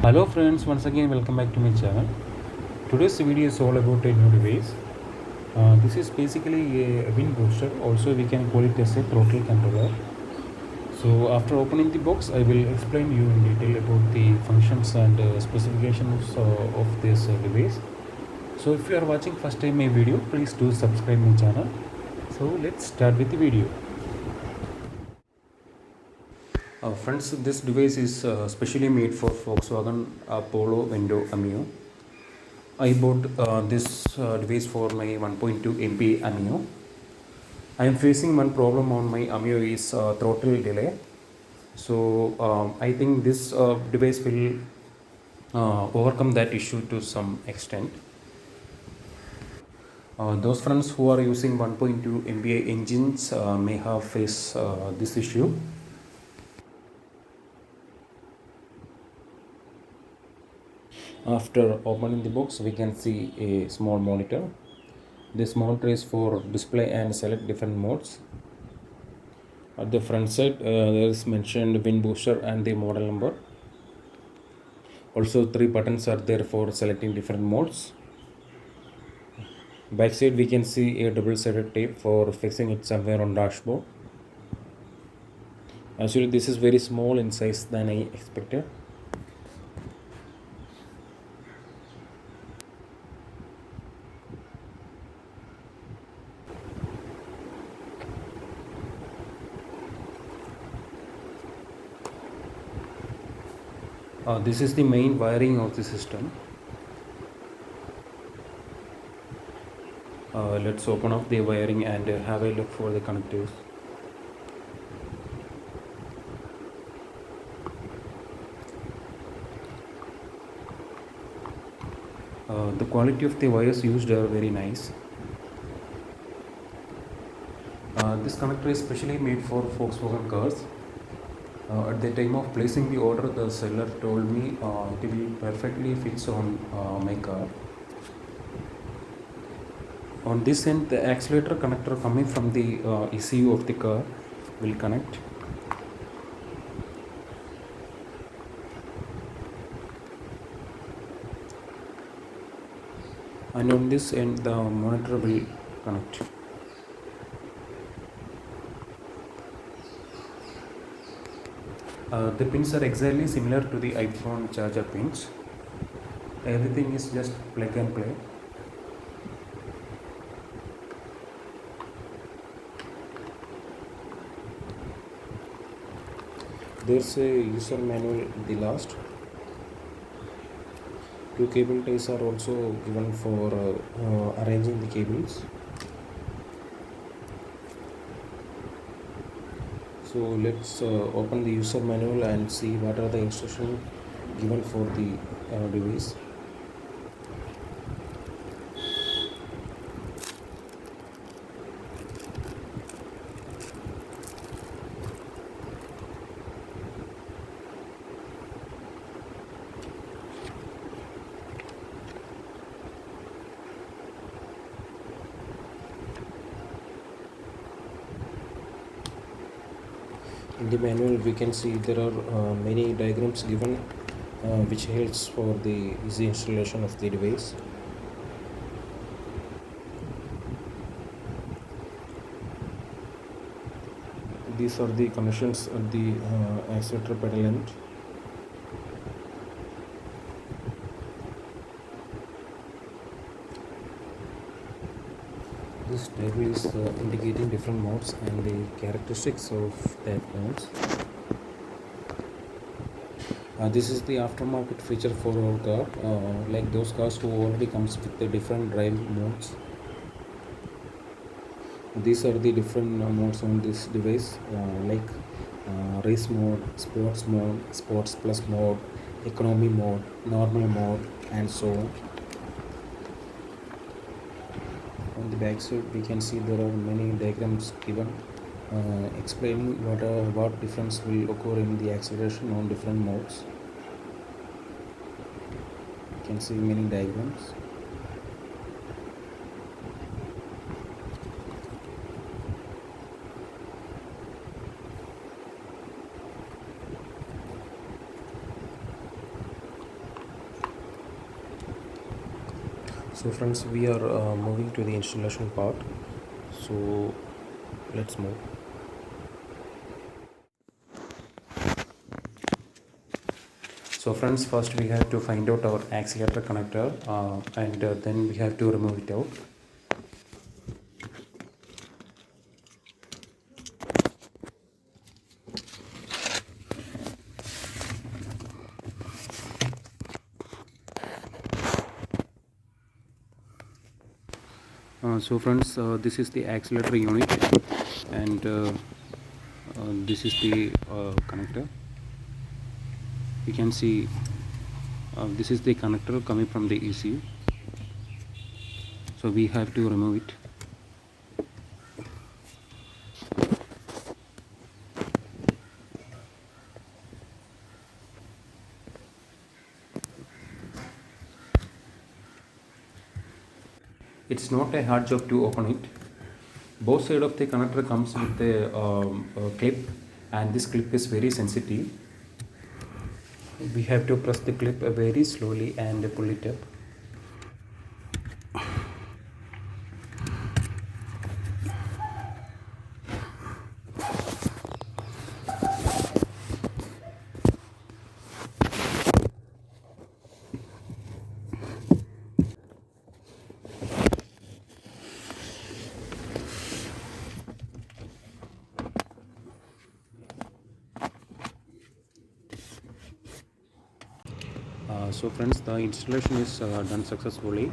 Hello friends, once again welcome back to my channel. Today's video is all about a new device. This is basically a wind booster, also we can call it as a throttle controller. So after opening the box, I will explain you in detail about the functions and specifications of this device. So if you are watching first time my video, please do subscribe my channel. So let's start with the video. Friends, this device is specially made for Volkswagen POLO Vento AMEO. I bought this device for my 1.2 MP AMEO. I am facing one problem on my AMEO is throttle delay. So I think this device will overcome that issue to some extent. Those friends who are using 1.2 MPa engines may have faced this issue. After opening the box, we can see a small monitor. This monitor is for display and select different modes. At the front side, there is mentioned wind booster and the model number. Also, 3 buttons are there for selecting different modes. Back side, we can see a double-sided tape for fixing it somewhere on dashboard. Actually, this is very small in size than I expected. This is the main wiring of the system. Let's open up the wiring and have a look for the connectors. The quality of the wires used are very nice. This connector is specially made for Volkswagen cars. At the time of placing the order, the seller told me it will perfectly fits on my car. On this end, the accelerator connector coming from the ECU of the car will connect. And on this end, the monitor will connect. The pins are exactly similar to the iPhone charger pins. Everything is just plug and play. There's a user manual at the last. 2 cable ties are also given for arranging the cables. So let's open the user manual and see what are the instructions given for the device. In the manual, we can see there are many diagrams given which helps for the easy installation of the device. These are the connections at the accelerator pedal end. This table is indicating different modes and the characteristics of that modes. This is the aftermarket feature for our car, like those cars who already comes with the different drive modes. These are the different modes on this device, like race mode, sports plus mode, economy mode, normal mode, and so on. On the back side, we can see there are many diagrams given explaining what difference will occur in the acceleration on different modes. You can see many diagrams. So friends, we are moving to the installation part. So let's move. So friends, first we have to find out our accelerator connector and then we have to remove it out. So friends, this is the accelerator unit and this is the connector. You can see this is the connector coming from the ECU. So we have to remove it. It's not a hard job to open it. Both sides of the connector comes with a clip, and this clip is very sensitive. We have to press the clip very slowly and pull it up. So friends, the installation is done successfully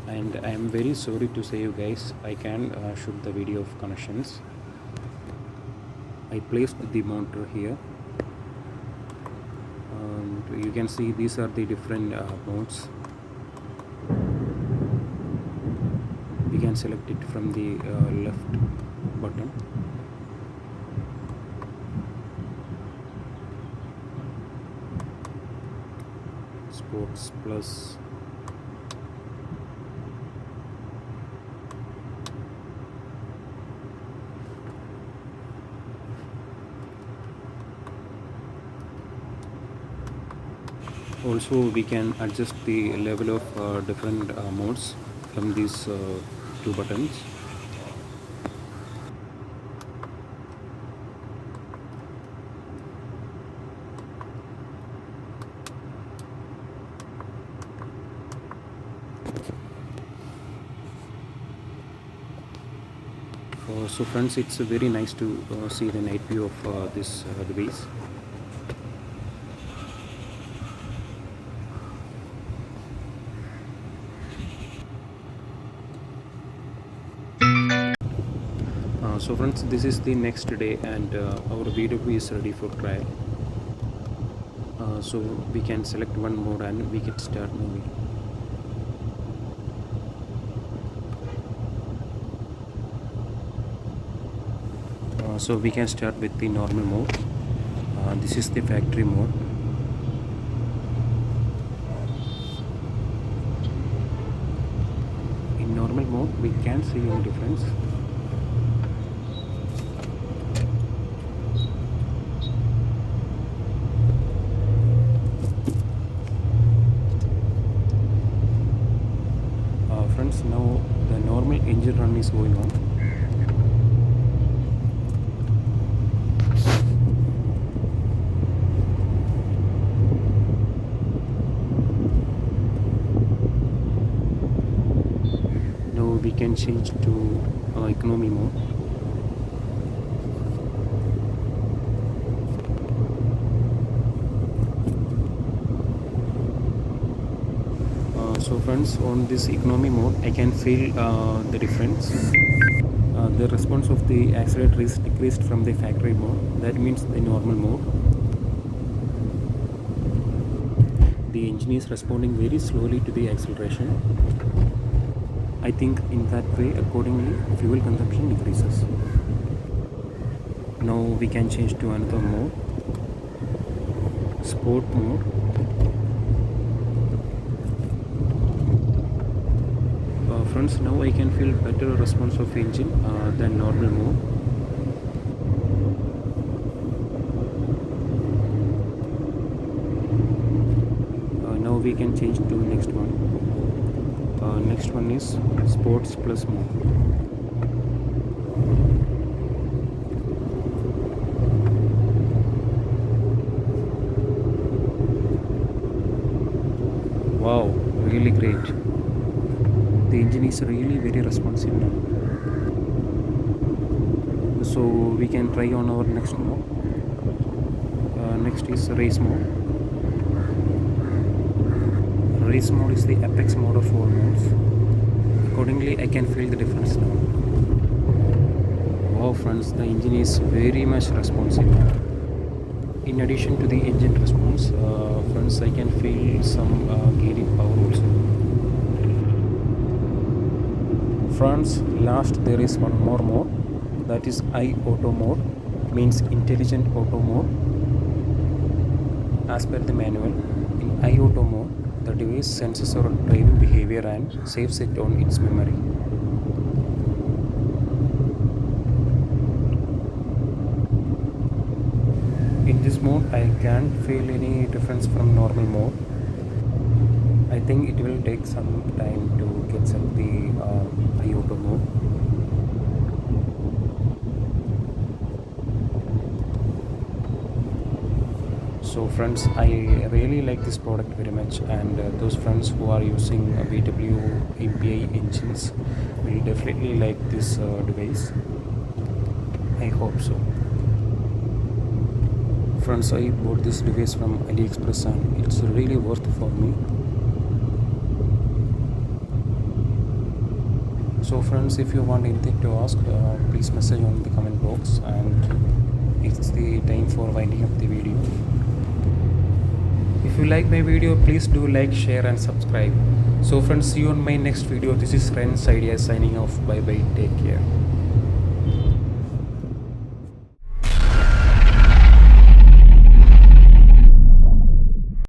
and I am very sorry to say you guys, I can shoot the video of connections. I placed the mounter here and you can see these are the different modes. We can select it from the left button. Sports Plus, also we can adjust the level of different modes from these two buttons. So friends, it's very nice to see the night view of this device. So friends, this is the next day and our VW is ready for trial. So we can select one mode and we can start moving. So we can start with the normal mode. This is the factory mode. In normal mode we can't see any difference. Friends, now the normal engine run is going on. We can change to economy mode. So friends, on this economy mode I can feel the difference. The response of the accelerator is decreased from the factory mode. That means the normal mode. The engine is responding very slowly to the acceleration. I think in that way accordingly fuel consumption decreases. Now we can change to another mode, sport mode. Friends, now I can feel better response of engine than normal mode. Now we can change to next one. Next one is sports plus mode. Wow, really great. The engine is really very responsive now. So we can try on our next mode. Next is race mode. Race mode is the apex mode of all modes. Accordingly, I can feel the difference now. Wow friends, the engine is very much responsive. In addition to the engine response, friends, I can feel some gaining power also. Friends, last there is one more mode, that is I-auto mode, means intelligent auto mode. As per the manual, in I-auto mode, the device senses our driving behavior and saves it on its memory. In this mode, I can't feel any difference from normal mode. I think it will take some time to get set the I-auto mode. So friends, I really like this product very much, and those friends who are using VW MPI engines will definitely like this device. I hope so. Friends, I bought this device from AliExpress and it's really worth for me. So friends, if you want anything to ask, please message on the comment box, and it's the time for winding up the video. If you like my video, please do like, share and subscribe. So friends, see you on my next video. This is Ren's Idea signing off. Bye bye, take care.